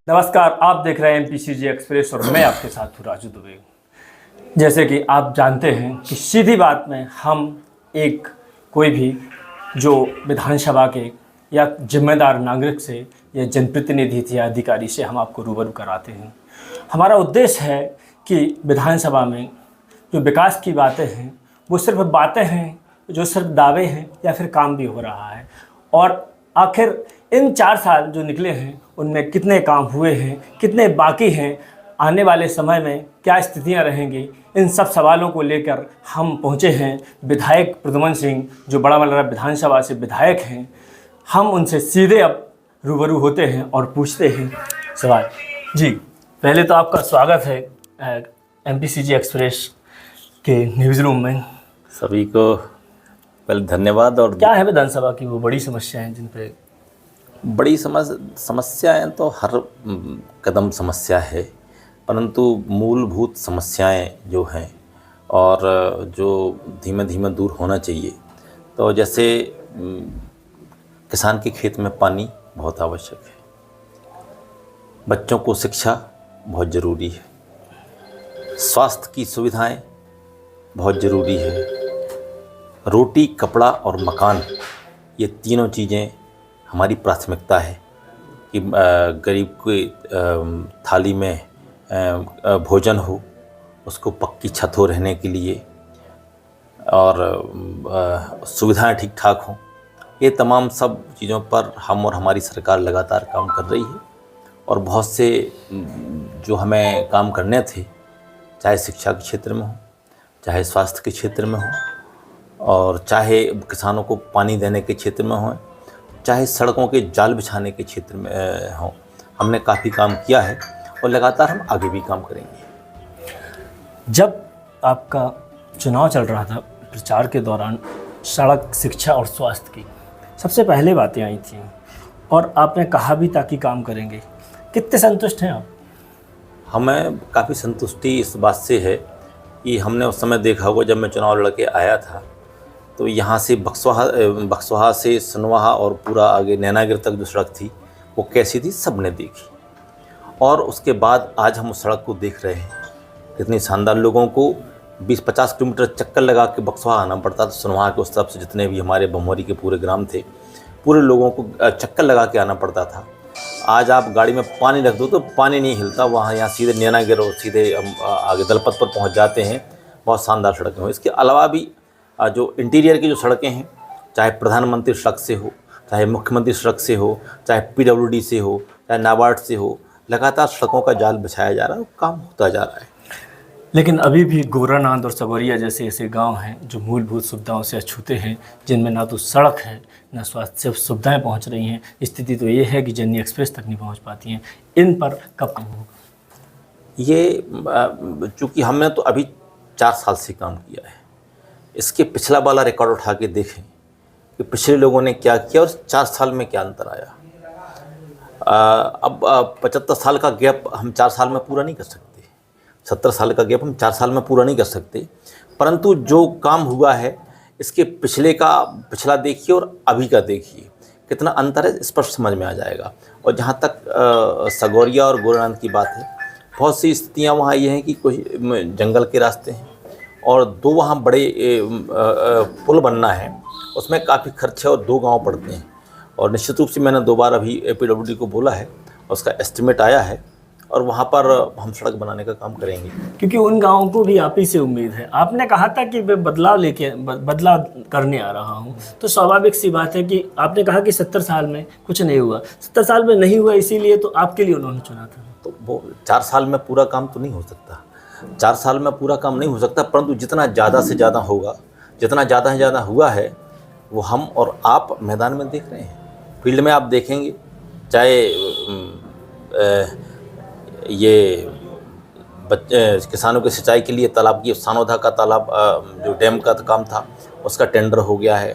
नमस्कार, आप देख रहे हैं एमपीसीजी एक्सप्रेस और मैं आपके साथ हूँ राजू दुबे। जैसे कि आप जानते हैं कि सीधी बात में हम कोई भी जो विधानसभा के या जिम्मेदार नागरिक से या जनप्रतिनिधि या अधिकारी से हम आपको रूबरू कराते हैं। हमारा उद्देश्य है कि विधानसभा में जो विकास की बातें हैं वो सिर्फ बातें हैं, जो सिर्फ दावे हैं, या फिर काम भी हो रहा है, और आखिर इन 4 साल जो निकले हैं उनमें कितने काम हुए हैं, कितने बाकी हैं, आने वाले समय में क्या स्थितियां रहेंगी, इन सब सवालों को लेकर हम पहुंचे हैं विधायक प्रद्युमन सिंह, जो बड़ा मलहरा विधानसभा से विधायक हैं। हम उनसे सीधे अब रूबरू होते हैं और पूछते हैं सवाल। जी, पहले तो आपका स्वागत है एमपीसीजी एक्सप्रेस के न्यूज़ रूम में। सभी को पहले धन्यवाद। और क्या है विधानसभा की वो बड़ी समस्याएं जिन पे बड़ी समस्याएं तो हर कदम समस्या है, परंतु मूलभूत समस्याएं जो हैं और जो धीमे धीमे दूर होना चाहिए, तो जैसे किसान के खेत में पानी बहुत आवश्यक है, बच्चों को शिक्षा बहुत ज़रूरी है, स्वास्थ्य की सुविधाएं बहुत ज़रूरी है, रोटी, कपड़ा और मकान, ये तीनों चीज़ें हमारी प्राथमिकता है कि गरीब की थाली में भोजन हो, उसको पक्की छत हो रहने के लिए, और सुविधाएं ठीक ठाक हों। ये तमाम सब चीज़ों पर हम और हमारी सरकार लगातार काम कर रही है, और बहुत से जो हमें काम करने थे, चाहे शिक्षा के क्षेत्र में हो, चाहे स्वास्थ्य के क्षेत्र में हो, और चाहे किसानों को पानी देने के क्षेत्र में हो, चाहे सड़कों के जाल बिछाने के क्षेत्र में हो, हमने काफ़ी काम किया है और लगातार हम आगे भी काम करेंगे। जब आपका चुनाव चल रहा था, प्रचार के दौरान सड़क, शिक्षा और स्वास्थ्य की सबसे पहले बातें आई थी, और आपने कहा भी था कि काम करेंगे। कितने संतुष्ट हैं आप? हमें काफ़ी संतुष्टि इस बात से है कि हमने उस समय देखा होगा, जब मैं चुनाव लड़ के आया था तो यहाँ से बक्सवाहा से सनवाहा और पूरा आगे नैनागिर तक जो सड़क थी वो कैसी थी, सब ने देखी। और उसके बाद आज हम उस सड़क को देख रहे हैं, कितनी शानदार। लोगों को 20-50 किलोमीटर चक्कर लगा के बक्सवाहा आना पड़ता था। सनवाहा के उस तरफ से जितने भी हमारे बमोरी के पूरे ग्राम थे, पूरे लोगों को चक्कर लगा के आना पड़ता था। आज आप गाड़ी में पानी रख दो तो पानी नहीं हिलता, वहाँ यहाँ सीधे नैनागिर और सीधे आगे दलपत पर पहुँच जाते हैं। बहुत शानदार सड़कें हो। इसके अलावा भी जो इंटीरियर की जो सड़कें हैं, चाहे प्रधानमंत्री सड़क से हो, चाहे मुख्यमंत्री सड़क से हो, चाहे पीडब्ल्यूडी से हो, चाहे नाबार्ड से हो, लगातार सड़कों का जाल बिछाया जा रहा है, काम होता जा रहा है। लेकिन अभी भी गोरानांद और सगोरिया जैसे ऐसे गांव हैं जो मूलभूत सुविधाओं से अछूते हैं, जिनमें ना तो सड़क है, ना स्वास्थ्य सुविधाएं पहुंच रही हैं। स्थिति तो ये है कि जननी एक्सप्रेस तक नहीं पहुंच पाती हैं। इन पर कब काम होगा? ये चूँकि हमने तो अभी 4 साल से काम किया है, इसके पिछला वाला रिकॉर्ड उठा के देखें कि पिछले लोगों ने क्या किया और 4 साल में क्या अंतर आया। अब 75 साल का गैप हम 4 साल में पूरा नहीं कर सकते, 70 साल का गैप हम 4 साल में पूरा नहीं कर सकते, परंतु जो काम हुआ है इसके पिछला देखिए और अभी का देखिए, कितना अंतर है स्पष्ट समझ में आ जाएगा। और जहाँ तक सगोरिया और गोरानांद की बात है, बहुत सी स्थितियाँ वहाँ ये हैं कि कोई जंगल के रास्ते हैं, और 2 वहाँ बड़े पुल बनना है, उसमें काफ़ी खर्च है और 2 गांव पड़ते हैं। और निश्चित रूप से मैंने 2 बार अभी पीडब्ल्यूडी को बोला है, उसका एस्टिमेट आया है, और वहाँ पर हम सड़क बनाने का काम करेंगे। क्योंकि उन गाँवों को भी आप ही से उम्मीद है। आपने कहा था कि मैं बदलाव करने आ रहा हूँ, तो स्वाभाविक सी बात है कि आपने कहा कि 70 साल में कुछ नहीं हुआ। 70 साल में नहीं हुआ, इसीलिए तो आपके लिए उन्होंने चुना था। तो वो 4 साल में पूरा काम तो नहीं हो सकता, 4 साल में पूरा काम नहीं हो सकता, परंतु जितना ज़्यादा से ज़्यादा होगा, जितना ज़्यादा से ज़्यादा हुआ है, वो हम और आप मैदान में देख रहे हैं। फील्ड में आप देखेंगे, चाहे ये किसानों की सिंचाई के लिए तालाब की सानोधा का तालाब, जो डैम का काम था उसका टेंडर हो गया है।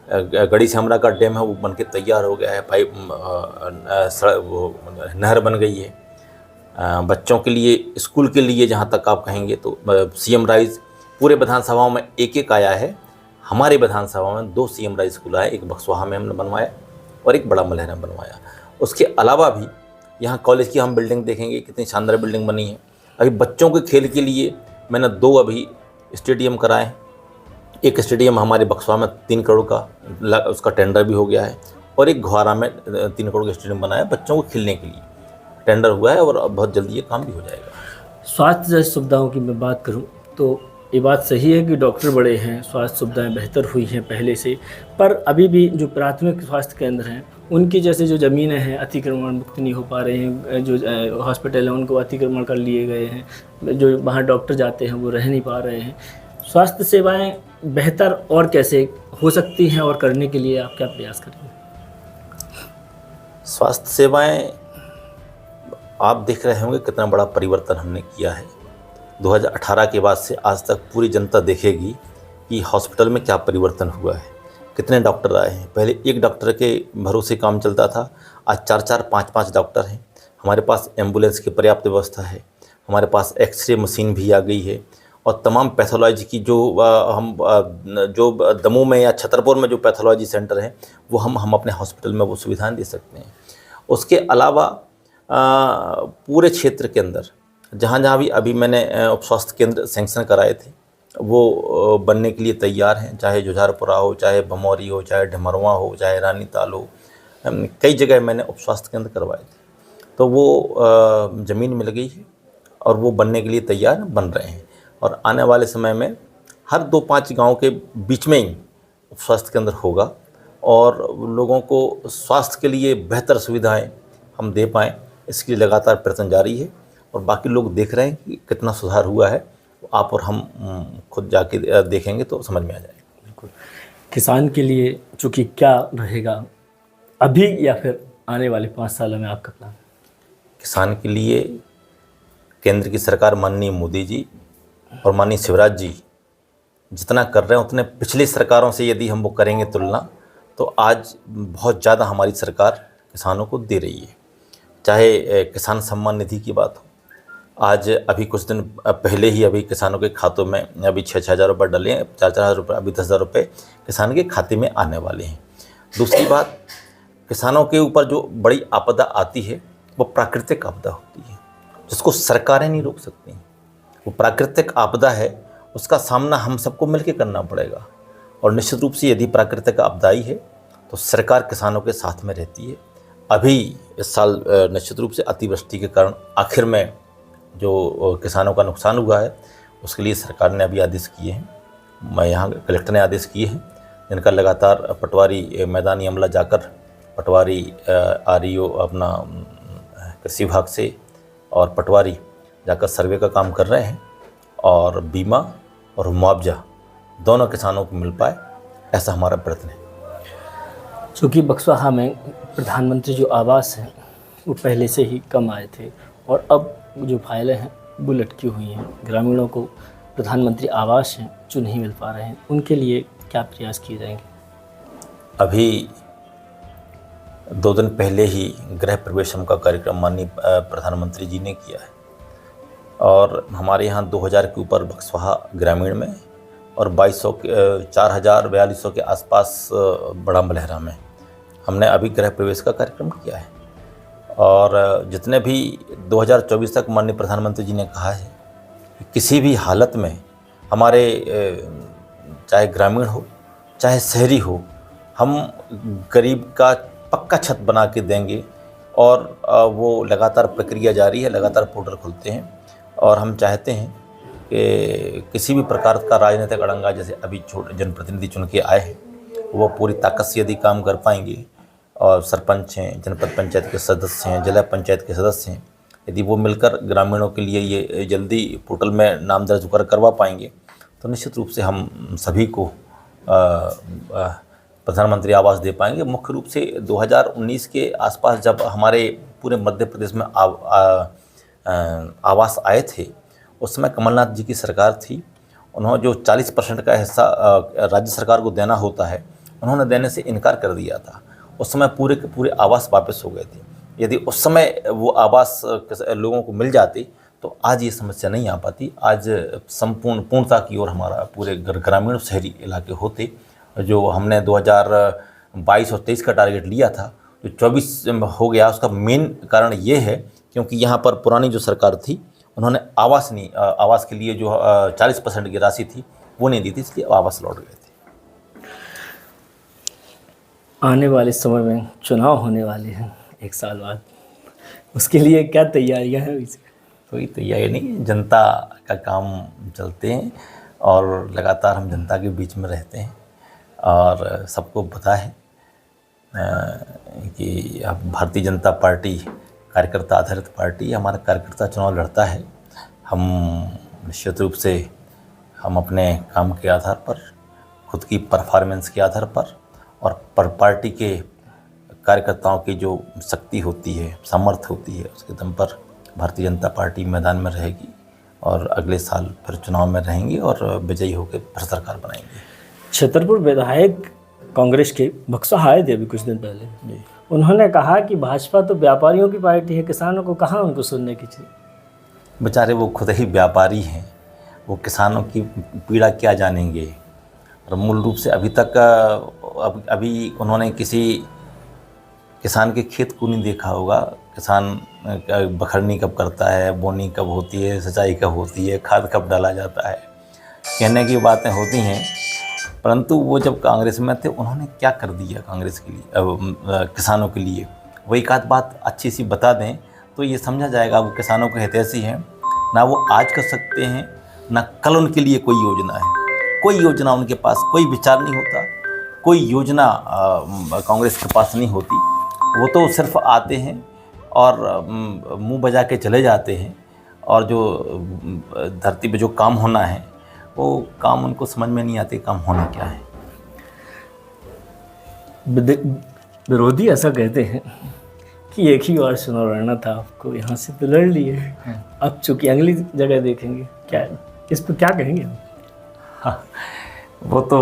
गढ़ी से हमरा का डैम है वो बनके तैयार हो गया है, पाइप वो नहर बन गई है। बच्चों के लिए, स्कूल के लिए जहाँ तक आप कहेंगे तो सीएम राइज पूरे विधानसभाओं में एक आया है। हमारे विधानसभा में 2 सीएम राइज स्कूल आए, एक बक्सवाहा में हमने बनवाया और एक बड़ा मलहरा बनवाया। उसके अलावा भी यहाँ कॉलेज की हम बिल्डिंग देखेंगे, कितनी शानदार बिल्डिंग बनी है। अभी बच्चों के खेल के लिए मैंने 2 अभी स्टेडियम कराए हैं। एक स्टेडियम हमारे बक्सवा में 3 करोड़ का उसका टेंडर भी हो गया है, और एक घोहारा में 3 करोड़ का स्टेडियम बनाया है बच्चों को खेलने के लिए, टेंडर हुआ है और बहुत जल्दी ये काम भी हो जाएगा। स्वास्थ्य जैसी सुविधाओं की मैं बात करूं तो ये बात सही है कि डॉक्टर बड़े हैं, स्वास्थ्य सुविधाएं बेहतर हुई हैं पहले से, पर अभी भी जो प्राथमिक स्वास्थ्य केंद्र हैं उनकी जैसे जो ज़मीनें हैं अतिक्रमण मुक्त नहीं हो पा रहे हैं, जो हॉस्पिटल हैं उनको अतिक्रमण कर लिए गए हैं, जो वहाँ डॉक्टर जाते हैं वो रह नहीं पा रहे हैं। स्वास्थ्य सेवाएं बेहतर और कैसे हो सकती हैं और करने के लिए आप क्या प्रयास करेंगे? स्वास्थ्य सेवाएं आप देख रहे होंगे कितना बड़ा परिवर्तन हमने किया है 2018 के बाद से आज तक। पूरी जनता देखेगी कि हॉस्पिटल में क्या परिवर्तन हुआ है, कितने डॉक्टर आए हैं। पहले एक डॉक्टर के भरोसे काम चलता था, आज 4-4, 5-5 डॉक्टर हैं। हमारे पास एम्बुलेंस की पर्याप्त व्यवस्था है, हमारे पास एक्सरे मशीन भी आ गई है, और तमाम पैथोलॉजी की जो दमोह में या छतरपुर में जो पैथोलॉजी सेंटर हैं वो हम अपने हॉस्पिटल में वो सुविधाएं दे सकते हैं। उसके अलावा पूरे क्षेत्र के अंदर जहाँ जहाँ भी अभी मैंने उप स्वास्थ्य केंद्र सैंक्शन कराए थे वो बनने के लिए तैयार हैं, चाहे जुझारपुरा हो, चाहे भमौरी हो, चाहे ढमरवा हो, चाहे रानीताल हो। कई जगह मैंने उप स्वास्थ्य केंद्र करवाए थे, तो वो ज़मीन मिल गई है और वो बनने के लिए तैयार बन रहे हैं। और आने वाले समय में हर 2-5 गांव के बीच में ही उप स्वास्थ्य केंद्र होगा, और लोगों को स्वास्थ्य के लिए बेहतर सुविधाएं हम दे पाएँ, इसके लिए लगातार प्रयत्न जारी है। और बाकी लोग देख रहे हैं कि कितना सुधार हुआ है, आप और हम खुद जाके देखेंगे तो समझ में आ जाएगा। बिल्कुल। किसान के लिए चूँकि क्या रहेगा अभी या फिर आने वाले 5 सालों में आपका प्लान? किसान के लिए केंद्र की सरकार माननीय मोदी जी और माननीय शिवराज जी जितना कर रहे हैं उतने पिछली सरकारों से यदि हम वो करेंगे तुलना, तो आज बहुत ज़्यादा हमारी सरकार किसानों को दे रही है। चाहे किसान सम्मान निधि की बात हो, आज अभी कुछ दिन पहले ही अभी किसानों के खातों में अभी 6-6 हज़ार रुपये डले हैं, 4-4 हज़ार रुपये, अभी 10,000 रुपये किसान के खाते में आने वाले हैं। दूसरी बात, किसानों के ऊपर जो बड़ी आपदा आती है वो प्राकृतिक आपदा होती है, जिसको सरकारें नहीं रोक सकती। वो प्राकृतिक आपदा है, उसका सामना हम सबको मिलकर करना पड़ेगा। और निश्चित रूप से यदि प्राकृतिक आपदा आई है तो सरकार किसानों के साथ में रहती है। अभी इस साल निश्चित रूप से अतिवृष्टि के कारण आखिर में जो किसानों का नुकसान हुआ है उसके लिए सरकार ने अभी आदेश किए हैं, मैं यहाँ कलेक्टर ने आदेश किए हैं, जिनका लगातार पटवारी मैदानी अमला जाकर पटवारी REO अपना कृषि विभाग से और पटवारी जाकर सर्वे का काम कर रहे हैं, और बीमा और मुआवजा दोनों किसानों को मिल पाए, ऐसा हमारा प्रयत्न है। चूँकि बक्सवा में प्रधानमंत्री जो आवास हैं वो पहले से ही कम आए थे, और अब जो फाइलें हैं वो लटकी हुई हैं, ग्रामीणों को प्रधानमंत्री आवास हैं जो नहीं मिल पा रहे हैं, उनके लिए क्या प्रयास किए जाएंगे? अभी 2 दिन पहले ही गृह प्रवेशम का कार्यक्रम माननीय प्रधानमंत्री जी ने किया है, और हमारे यहाँ 2000 के ऊपर बक्सवा ग्रामीण में और 4,4200 के आसपास बड़ा मलहरा में हमने अभी गृह प्रवेश का कार्यक्रम किया है। और जितने भी 2024 तक माननीय प्रधानमंत्री जी ने कहा है कि किसी भी हालत में हमारे चाहे ग्रामीण हो चाहे शहरी हो, हम गरीब का पक्का छत बना के देंगे। और वो लगातार प्रक्रिया जारी है, लगातार पोर्टल खुलते हैं, और हम चाहते हैं कि किसी भी प्रकार का राजनीतिक अड़ंगा, जैसे अभी छोटे जनप्रतिनिधि चुन के आए हैं, वो पूरी ताकत से यदि काम कर पाएंगे, और सरपंच हैं, जनपद पंचायत के सदस्य हैं, जिला पंचायत के सदस्य हैं, यदि वो मिलकर ग्रामीणों के लिए ये जल्दी पोर्टल में नाम दर्ज करवा पाएंगे तो निश्चित रूप से हम सभी को प्रधानमंत्री आवास दे पाएंगे। मुख्य रूप से 2019 के आसपास जब हमारे पूरे मध्य प्रदेश में आवास आए थे, उस समय कमलनाथ जी की सरकार थी। उन्होंने जो 40% का हिस्सा राज्य सरकार को देना होता है, उन्होंने देने से इनकार कर दिया था। उस समय पूरे के पूरे आवास वापस हो गए थे। यदि उस समय वो आवास लोगों को मिल जाती तो आज ये समस्या नहीं आ पाती। आज पूर्णता की ओर हमारा पूरे ग्रामीण और शहरी इलाके होते। जो हमने 2022 और 23 का टारगेट लिया था, जो 24 हो गया उसका मेन कारण ये है क्योंकि यहाँ पर पुरानी जो सरकार थी उन्होंने आवास के लिए जो 40% की राशि थी वो नहीं दी थी, इसलिए वापस लौट गए थे। आने वाले समय में चुनाव होने वाले हैं 1 साल बाद, उसके लिए क्या तैयारियां हैं इसकी? कोई तैयारी नहीं, जनता का काम चलते हैं और लगातार हम जनता के बीच में रहते हैं और सबको पता है कि अब भारतीय जनता पार्टी कार्यकर्ता आधारित पार्टी, हमारा कार्यकर्ता चुनाव लड़ता है। हम निश्चित रूप से हम अपने काम के आधार पर, खुद की परफॉर्मेंस के आधार पर और पर पार्टी के कार्यकर्ताओं की जो शक्ति होती है, सामर्थ्य होती है, उसके दम पर भारतीय जनता पार्टी मैदान में रहेगी और अगले साल फिर चुनाव में रहेंगे और विजयी होकर फिर सरकार बनाएंगे। छतरपुर विधायक कांग्रेस के बक्सवा आए थे अभी कुछ दिन पहले, उन्होंने कहा कि भाजपा तो व्यापारियों की पार्टी है, किसानों को कहाँ उनको सुनने की चाहिए। बेचारे वो खुद ही व्यापारी हैं, वो किसानों की पीड़ा क्या जानेंगे। और मूल रूप से अभी तक अभी उन्होंने किसी किसान के खेत को नहीं देखा होगा। किसान बखरनी कब करता है, बोनी कब होती है, सिंचाई कब होती है, खाद कब डाला जाता है, कहने की बातें होती हैं, परंतु वो जब कांग्रेस में थे उन्होंने क्या कर दिया कांग्रेस के लिए, किसानों के लिए। वो एक आध बात अच्छी सी बता दें तो ये समझा जाएगा वो किसानों के हितैषी हैं। ना वो आज कर सकते हैं, ना कल उनके लिए कोई योजना है, कोई योजना उनके पास, कोई विचार नहीं होता, कोई योजना कांग्रेस के पास नहीं होती। वो तो सिर्फ आते हैं और मुंह बजा के चले जाते हैं और जो धरती पे जो काम होना है वो काम उनको समझ में नहीं आते काम होना क्या है। विरोधी ऐसा कहते हैं कि एक ही बार चुनाव लड़ना था आपको, यहाँ से तो लड़ लिए, अब चूंकि अगली जगह देखेंगे, क्या इस पर क्या कहेंगे हम? हाँ, वो तो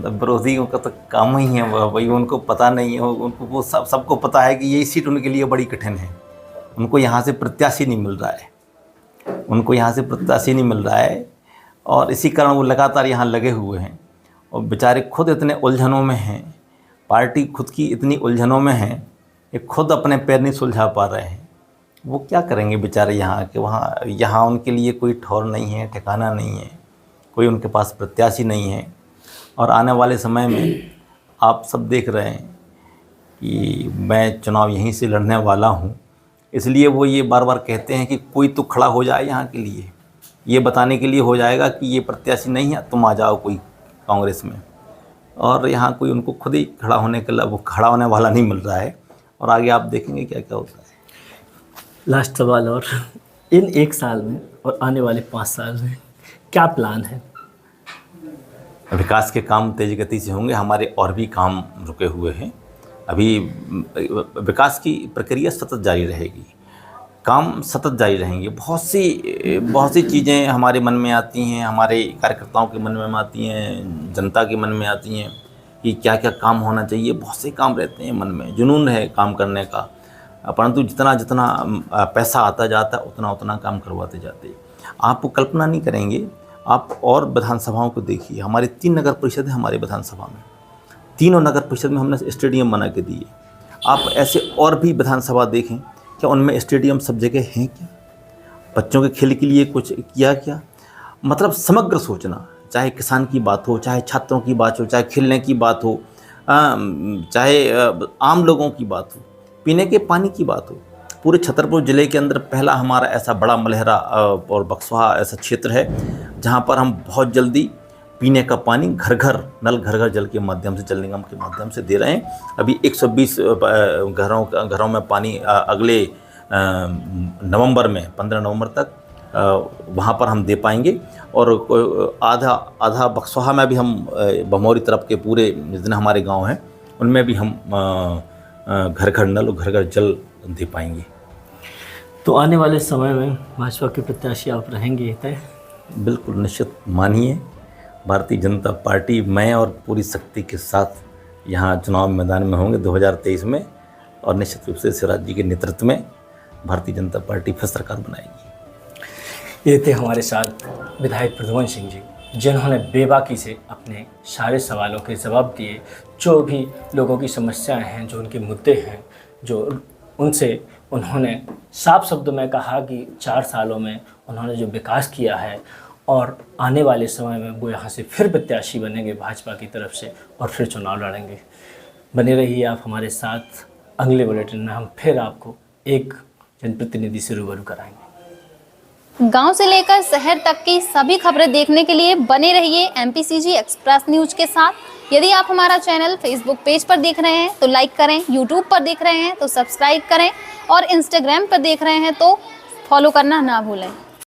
विरोधियों का तो काम ही है वही, उनको पता नहीं है, उनको वो सबको पता है कि यही सीट उनके लिए बड़ी कठिन है। उनको यहाँ से प्रत्याशी नहीं मिल रहा है, उनको यहाँ से प्रत्याशी नहीं मिल रहा है और इसी कारण वो लगातार यहाँ लगे हुए हैं और बेचारे खुद इतने उलझनों में हैं, पार्टी खुद की इतनी उलझनों में है, ये खुद अपने पैर नहीं सुलझा पा रहे हैं। वो क्या करेंगे बेचारे यहाँ के, वहाँ यहाँ उनके लिए कोई ठौर नहीं है, ठिकाना नहीं है, कोई उनके पास प्रत्याशी नहीं है। और आने वाले समय में आप सब देख रहे हैं कि मैं चुनाव यहीं से लड़ने वाला हूँ, इसलिए वो ये बार बार कहते हैं कि कोई तो खड़ा हो जाए यहाँ के लिए, ये बताने के लिए हो जाएगा कि ये प्रत्याशी नहीं है, तुम आ जाओ कोई कांग्रेस में। और यहाँ कोई उनको खुद ही खड़ा होने के लिए, वो खड़ा होने वाला नहीं मिल रहा है और आगे आप देखेंगे क्या क्या होता है। लास्ट सवाल, और इन 1 साल में और आने वाले 5 साल में क्या प्लान है? विकास के काम तेज गति से होंगे, हमारे और भी काम रुके हुए हैं। अभी विकास की प्रक्रिया सतत जारी रहेगी, काम सतत जारी रहेंगे। बहुत सी चीज़ें हमारे मन में आती हैं, हमारे कार्यकर्ताओं के मन में आती हैं, जनता के मन में आती हैं कि क्या क्या काम होना चाहिए। बहुत से काम रहते हैं मन में, जुनून है काम करने का, परंतु जितना जितना पैसा आता जाता है उतना उतना काम करवाते जाते हैं। आप कल्पना नहीं करेंगे, आप और विधानसभाओं को देखिए, हमारे 3 नगर परिषद है हमारे विधानसभा में, तीनों नगर परिषद में हमने स्टेडियम बना के दिए। आप ऐसे और भी विधानसभा देखें, क्या उनमें स्टेडियम सब जगह हैं क्या? बच्चों के खेल के लिए कुछ किया क्या? मतलब समग्र सोचना, चाहे किसान की बात हो, चाहे छात्रों की बात हो, चाहे खेलने की बात हो, चाहे आम लोगों की बात हो, पीने के पानी की बात हो। पूरे छतरपुर ज़िले के अंदर पहला हमारा ऐसा बड़ा मलहरा और बक्सवा ऐसा क्षेत्र है जहाँ पर हम बहुत जल्दी पीने का पानी घर घर नल घर घर जल के माध्यम से, जल निगम के माध्यम से दे रहे हैं। अभी 120 घरों में पानी अगले नवंबर में 15 नवंबर तक वहाँ पर हम दे पाएंगे। और आधा बक्सवा में भी हम बमौरी तरफ के पूरे जितने हमारे गांव हैं उनमें भी हम घर घर नल और घर घर जल दे पाएंगे। तो आने वाले समय में भाजपा के प्रत्याशी आप रहेंगे तय? बिल्कुल निश्चित मानिए, भारतीय जनता पार्टी मैं और पूरी शक्ति के साथ यहाँ चुनाव मैदान में होंगे 2023 में और निश्चित रूप से शिवराज जी के नेतृत्व में भारतीय जनता पार्टी फिर सरकार बनाएगी। ये थे हमारे साथ विधायक प्रद्युमन सिंह जी। जिन्होंने बेबाकी से अपने सारे सवालों के जवाब दिए, जो भी लोगों की समस्याएं हैं, जो उनके मुद्दे हैं, जो उनसे उन्होंने साफ शब्दों में कहा कि 4 सालों में उन्होंने जो विकास किया है और आने वाले समय में वो यहाँ से फिर प्रत्याशी बनेंगे भाजपा की तरफ से और फिर चुनाव लड़ेंगे। बने रहिए आप हमारे साथ। अगले बुलेटिन में हम फिर आपको एक जनप्रतिनिधि से रूबरू कराएंगे। गांव से लेकर शहर तक की सभी खबरें देखने के लिए बने रहिए एमपीसीजी एक्सप्रेस न्यूज के साथ। यदि आप हमारा चैनल फेसबुक पेज पर देख रहे हैं तो लाइक करें, यूट्यूब पर देख रहे हैं तो सब्सक्राइब करें और इंस्टाग्राम पर देख रहे हैं तो फॉलो करना ना भूलें।